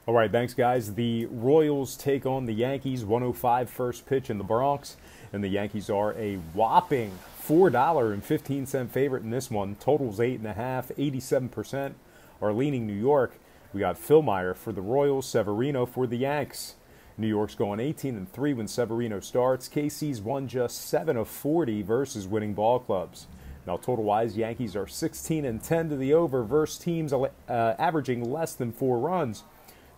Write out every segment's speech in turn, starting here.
All right, thanks, guys. The Royals take on the Yankees, 105 first pitch in the Bronx, and the Yankees are a whopping $4.15 favorite in this one. Totals 8.5, 87% are leaning New York. We got Philmeyer for the Royals, Severino for the Yanks. New York's going 18-3 when Severino starts. KC's won just 7 of 40 versus winning ball clubs. Now, total-wise, Yankees are 16-10 to the over versus teams averaging less than 4 runs.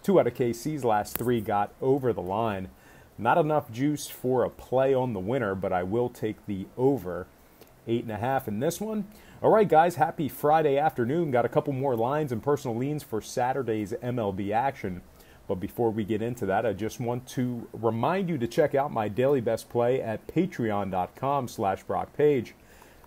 2 out of KC's last 3 got over the line. Not enough juice for a play on the winner, but I will take the over 8.5 in this one. All right, guys, happy Friday afternoon. Got a couple more lines and personal leans for Saturday's MLB action. But before we get into that, I just want to remind you to check out my daily best play at patreon.com/BrockPage.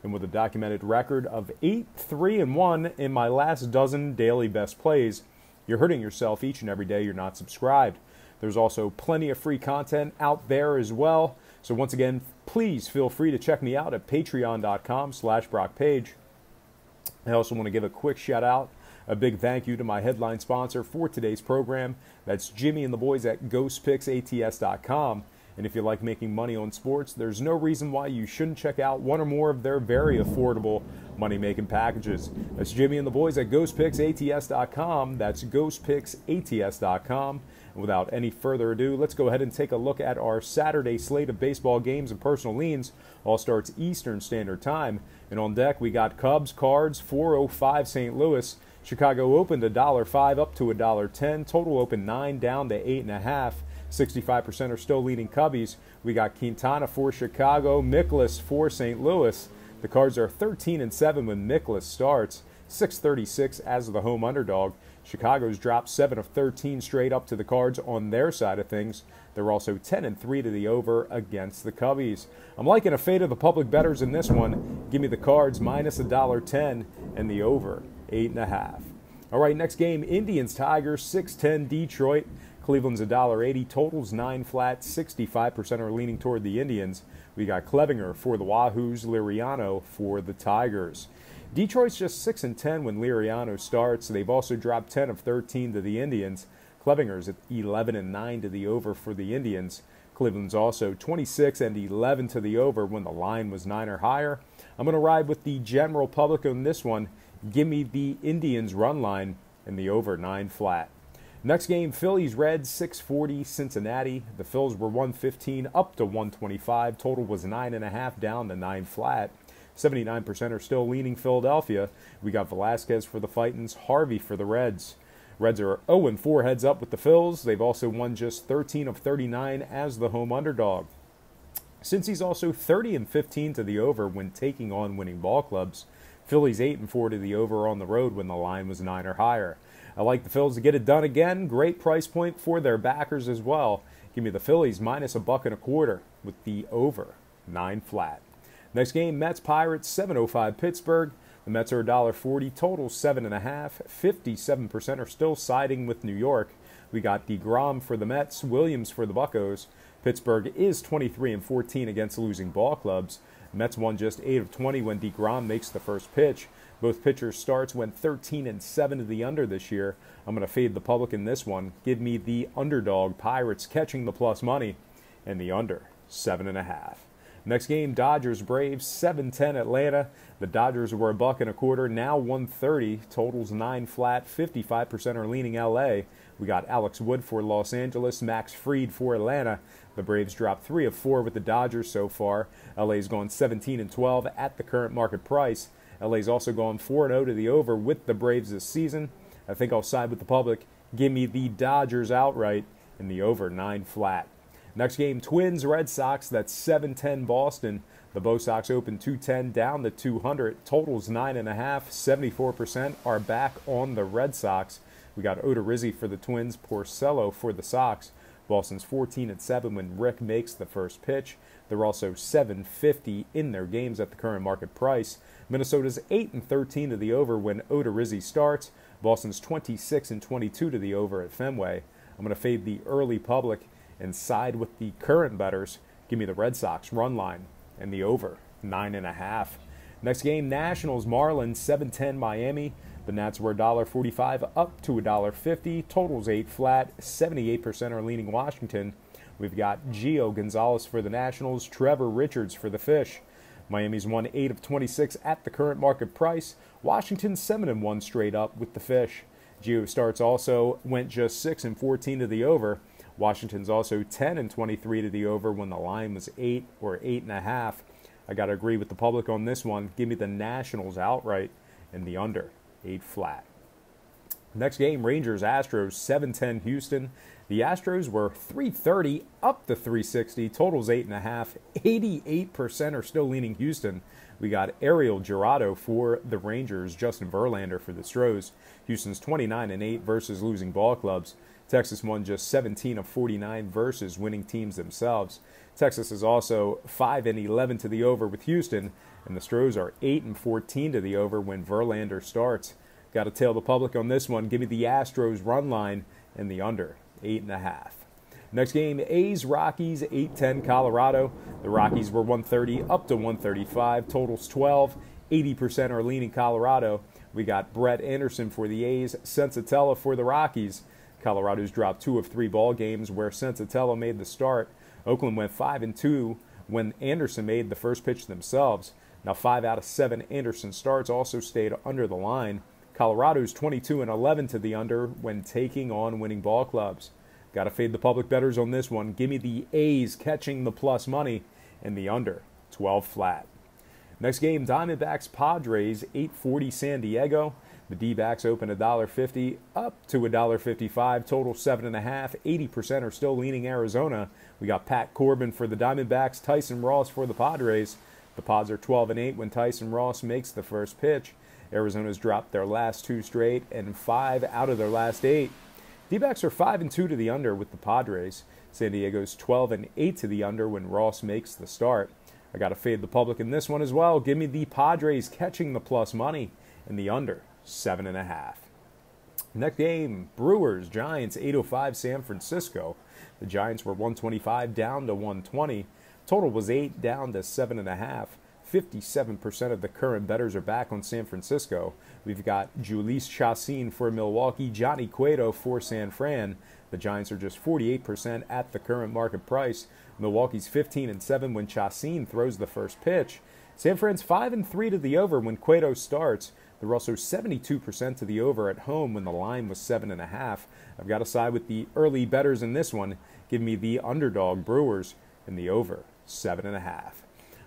And with a documented record of 8-3-1 in my last dozen daily best plays, you're hurting yourself each and every day you're not subscribed. There's also plenty of free content out there as well. So once again, please feel free to check me out at patreon.com/BrockPage. I also want to give a quick shout out, a big thank you to my headline sponsor for today's program. That's Jimmy and the boys at GhostPicksATS.com. And if you like making money on sports, there's no reason why you shouldn't check out one or more of their very affordable money-making packages. That's Jimmy and the boys at GhostPicksATS.com. That's GhostPicksATS.com. And without any further ado, let's go ahead and take a look at our Saturday slate of baseball games and personal leans. All starts Eastern Standard Time. And on deck, we got Cubs, Cards, 405 St. Louis. Chicago opened $1.05 up to $1.10. Total opened 9 down to 8.5. 65% are still leading Cubbies. We got Quintana for Chicago, Mikolas for St. Louis. The Cards are 13-7 when Mikolas starts, 636 as the home underdog. Chicago's dropped 7 of 13 straight up to the Cards on their side of things. They're also 10-3 to the over against the Cubbies. I'm liking a fade of the public bettors in this one. Give me the Cards minus $1.10 and the over 8.5. All right, next game, Indians-Tigers, 6-10 Detroit. Cleveland's $1.80, totals 9 flat, 65% are leaning toward the Indians. We got Clevinger for the Wahoos, Liriano for the Tigers. Detroit's just 6-10 when Liriano starts. They've also dropped 10 of 13 to the Indians. Clevinger's at 11-9 to the over for the Indians. Cleveland's also 26-11 to the over when the line was 9 or higher. I'm going to ride with the general public on this one. Give me the Indians run line and the over 9 flat. Next game, Phillies-Reds, 640 Cincinnati. The Phils were 115 up to 125. Total was 9.5 down to 9 flat. 79% are still leaning Philadelphia. We got Velasquez for the Fightins, Harvey for the Reds. Reds are 0-4 heads up with the Phils. They've also won just 13 of 39 as the home underdog. Since he's also 30-15 to the over when taking on winning ball clubs, Phillies 8-4 to the over on the road when the line was 9 or higher. I like the Phils to get it done again. Great price point for their backers as well. Give me the Phillies minus $1.25 with the over 9 flat. Next game, Mets-Pirates, 7:05 Pittsburgh. The Mets are $1.40, total 7.5. 57% are still siding with New York. We got DeGrom for the Mets, Williams for the Buccos. Pittsburgh is 23-14 against losing ball clubs. Mets won just 8 of 20 when DeGrom makes the first pitch. Both pitchers' starts went 13-7 to the under this year. I'm going to fade the public in this one. Give me the underdog Pirates catching the plus money and the under 7.5. Next game, Dodgers-Braves, 7-10 Atlanta. The Dodgers were $1.25, now 130. Totals 9 flat, 55% are leaning LA. We got Alex Wood for Los Angeles, Max Fried for Atlanta. The Braves dropped 3 of 4 with the Dodgers so far. LA's gone 17-12 at the current market price. LA's also gone 4-0 to the over with the Braves this season. I think I'll side with the public. Give me the Dodgers outright and the over 9 flat. Next game, Twins-Red Sox. That's 7-10 Boston. The Bo Sox opened 210 down to 200. Totals 9.5. 74% are back on the Red Sox. We got Odorizzi for the Twins, Porcello for the Sox. Boston's 14-7 when Rick makes the first pitch. They're also 750 in their games at the current market price. Minnesota's 8-13 to the over when Odorizzi starts. Boston's 26-22 to the over at Fenway. I'm going to fade the early public and side with the current bettors. Give me the Red Sox run line and the over 9.5. Next game, Nationals Marlins 7-10 Miami. The Nats were $1.45 up to $1.50. Totals 8 flat. 78% are leaning Washington. We've got Gio Gonzalez for the Nationals, Trevor Richards for the Fish. Miami's won 8 of 26 at the current market price. Washington 7-1 straight up with the Fish. Gio starts also went just 6 and 14 to the over. Washington's also 10 and 23 to the over when the line was 8 or 8.5. I got to agree with the public on this one. Give me the Nationals outright and the under 8 flat. Next game, Rangers Astros 7-10 Houston. The Astros were 330 up to 360. Totals 8.5. 88% are still leaning Houston. We got Ariel Jurado for the Rangers, Justin Verlander for the Astros. Houston's 29-8 versus losing ball clubs. Texas won just 17 of 49 versus winning teams themselves. Texas is also 5-11 to the over with Houston, and the Astros are 8-14 to the over when Verlander starts. Got to tail the public on this one. Give me the Astros run line and the under 8.5. Next game, A's Rockies 8-10 Colorado. The Rockies were 130 up to 135. Totals 12. 80% are leaning Colorado. We got Brett Anderson for the A's, Sensatella for the Rockies. Colorado's dropped 2 of 3 ball games where Sensatella made the start. Oakland went 5-2 when Anderson made the first pitch themselves. Now 5 out of 7 Anderson starts also stayed under the line. Colorado's 22-11 to the under when taking on winning ball clubs. Got to fade the public bettors on this one. Give me the A's catching the plus money and the under 12 flat. Next game, Diamondbacks Padres 840 San Diego. The D-backs open $1.50 up to $1.55. Total 7.5. 80% are still leaning Arizona. We got Pat Corbin for the Diamondbacks, Tyson Ross for the Padres. The Pods are 12-8 when Tyson Ross makes the first pitch. Arizona's dropped their last 2 straight and 5 out of their last 8. D-backs are 5-2 to the under with the Padres. San Diego's 12-8 to the under when Ross makes the start. I got to fade the public in this one as well. Give me the Padres catching the plus money and the under 7.5. Next game, Brewers Giants 805 San Francisco. The Giants were 125 down to 120. Total was 8 down to 7.5. 57% of the current bettors are back on San Francisco. We've got Jhoulys Chacin for Milwaukee, Johnny Cueto for San Fran. The Giants are just 48% at the current market price. Milwaukee's 15-7 when Chacin throws the first pitch. San Fran's 5-3 to the over when Cueto starts. They're also 72% to the over at home when the line was 7.5. I've got to side with the early bettors in this one. Give me the underdog Brewers and the over 7.5.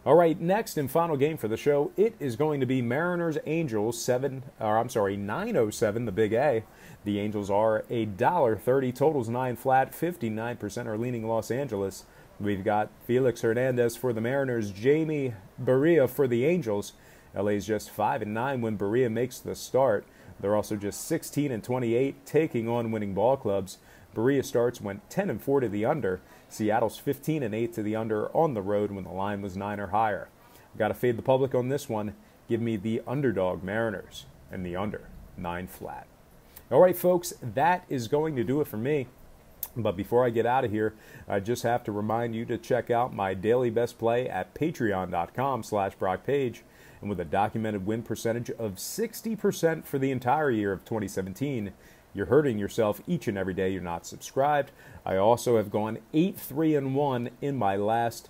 All right, next and final game for the show, it is going to be Mariners-Angels 907, the Big A. The Angels are $1.30, totals 9 flat, 59% are leaning Los Angeles. We've got Felix Hernandez for the Mariners, Jamie Barria for the Angels. LA's just 5-9 when Barria makes the start. They're also just 16-28, taking on winning ball clubs. Barria starts went 10-4 to the under. Seattle's 15-8 to the under on the road when the line was 9 or higher. Got to fade the public on this one. Give me the underdog Mariners and the under 9 flat. All right, folks, that is going to do it for me. But before I get out of here, I just have to remind you to check out my daily best play at patreon.com/BrockPage. And with a documented win percentage of 60% for the entire year of 2017, you're hurting yourself each and every day you're not subscribed. I also have gone 8-3-1 in my last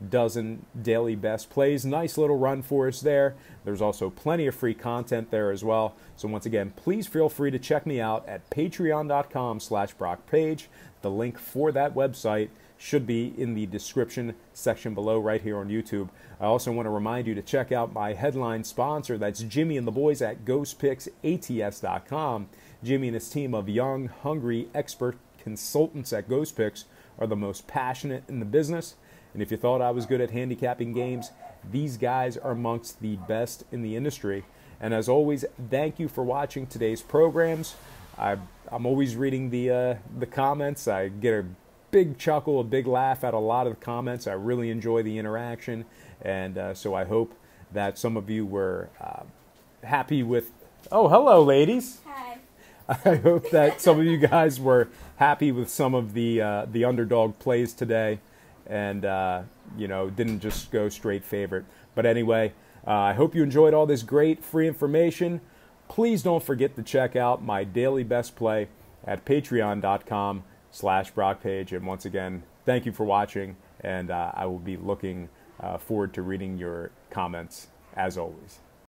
dozen daily best plays. Nice little run for us there. There's also plenty of free content there as well. So once again, please feel free to check me out at patreon.com/BrockPage. The link for that website should be in the description section below right here on YouTube. I also want to remind you to check out my headline sponsor. That's Jimmy and the boys at GhostPicksATS.com. Jimmy and his team of young, hungry, expert consultants at Ghost Picks are the most passionate in the business. And if you thought I was good at handicapping games, these guys are amongst the best in the industry. And as always, thank you for watching today's programs. I'm always reading the comments. I get a big chuckle, a big laugh at a lot of the comments. I really enjoy the interaction. And so I hope that some of you were happy with... Oh, hello, ladies. Hi. I hope that some of you guys were happy with some of the underdog plays today and, didn't just go straight favorite. But anyway, I hope you enjoyed all this great free information. Please don't forget to check out my daily best play at patreon.com/BrockPage. And once again, thank you for watching, and I will be looking forward to reading your comments as always.